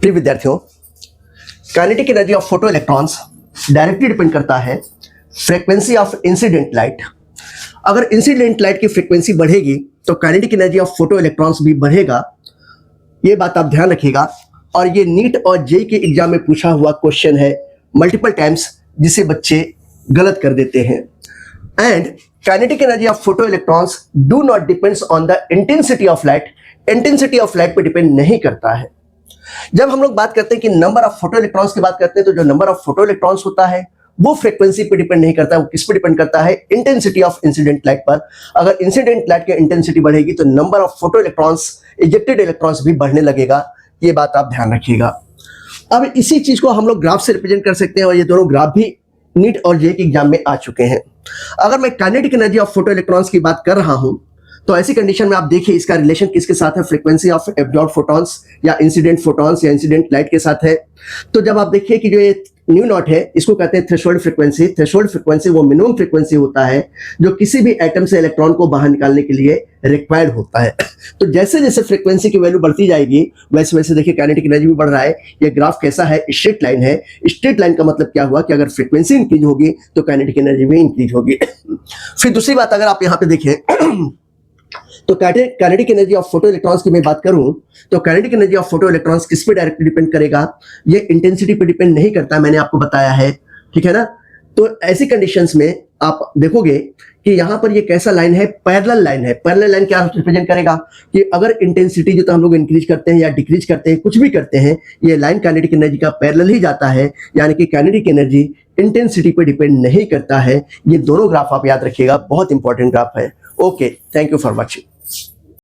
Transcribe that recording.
प्रिय विद्यार्थियों, kinetic energy of photo electrons directly depend करता है फ्रीक्वेंसी ऑफ इंसिडेंट लाइट। अगर इंसिडेंट लाइट की फ्रीक्वेंसी बढ़ेगी तो kinetic energy of photo electrons भी बढ़ेगा। ये बात आप ध्यान रखिएगा। और ये नीट और जेईई के एग्जाम में पूछा हुआ क्वेश्चन है मल्टीपल टाइम्स, जिसे बच्चे गलत कर देते हैं। And kinetic energy of photo electrons do not depends on the intensity of light. Intensity of light पे डिपेंड नहीं करता है। जब हम लोग बात करते हैं कि नंबर ऑफ फोटो इलेक्ट्रॉन्स की बात करते हैं, तो जो नंबर ऑफ फोटो इलेक्ट्रॉन्स होता है वो फ्रीक्वेंसी पे डिपेंड नहीं करता है। वो किस पे डिपेंड करता है? इंटेंसिटी ऑफ इंसिडेंट लाइट पर। अगर इंसिडेंट लाइट की इंटेंसिटी बढ़ेगी तो number of photo electrons, ejected electrons भी बढ़ने लगेगा। ये बात आप ध्यान रखिएगा। अब इसी चीज को हम लोग ग्राफ से रिप्रेजेंट कर सकते हैं, और ये दोनों ग्राफ भी नीट और जेईई के एग्जाम में आ चुके हैं। अगर मैं kinetic energy of photo electrons की बात कर रहा हूं, तो ऐसी कंडीशन में आप देखिए इसका रिलेशन किसके साथ है? फ्रीक्वेंसी ऑफ एब्जॉर्ब फोटॉन्स या इंसिडेंट फोटॉन्स या इंसिडेंट लाइट के साथ है। तो जब आप देखिए कि जो ये न्यू नॉट है, इसको कहते हैं थ्रेशोल्ड फ्रीक्वेंसी। थ्रेशोल्ड फ्रीक्वेंसी वो मिनिमम फ्रीक्वेंसी होता है जो किसी भी एटम से इलेक्ट्रॉन को बाहर निकालने के लिए रिक्वायर्ड होता है। तो जैसे जैसे फ्रीक्वेंसी की वैल्यू बढ़ती जाएगी वैसे वैसे देखिए काइनेटिक एनर्जी भी बढ़ रहा है। ये ग्राफ कैसा है? स्ट्रेट लाइन है। स्ट्रेट लाइन का मतलब क्या हुआ कि अगर फ्रीक्वेंसी इंक्रीज होगी तो काइनेटिक एनर्जी भी इंक्रीज होगी। फिर दूसरी बात, अगर आप यहाँ पे देखें तो kinetic energy of photo electrons की मैं बात करूं तो kinetic energy of photo electrons किस पे डायरेक्टली डिपेंड करेगा? ये इंटेंसिटी पे डिपेंड नहीं करता, मैंने आपको बताया है, ठीक है ना। तो ऐसी कंडीशंस में आप देखोगे कि यहां पर ये कैसा लाइन है? पैरेलल लाइन है। पैरेलल लाइन क्या रिप्रेजेंट करेगा कि अगर इंटेंसिटी जो तो हम लोग इंक्रीज करते हैं या डिक्रीज करते हैं, कुछ भी करते हैं, ये लाइन काइनेटिक एनर्जी का पैरेलल ही जाता है। यानी कि काइनेटिक एनर्जी इंटेंसिटी पे डिपेंड नहीं करता है। ये दोनों ग्राफ आप याद रखिएगा, बहुत इंपॉर्टेंट ग्राफ है। Okay, thank you for watching.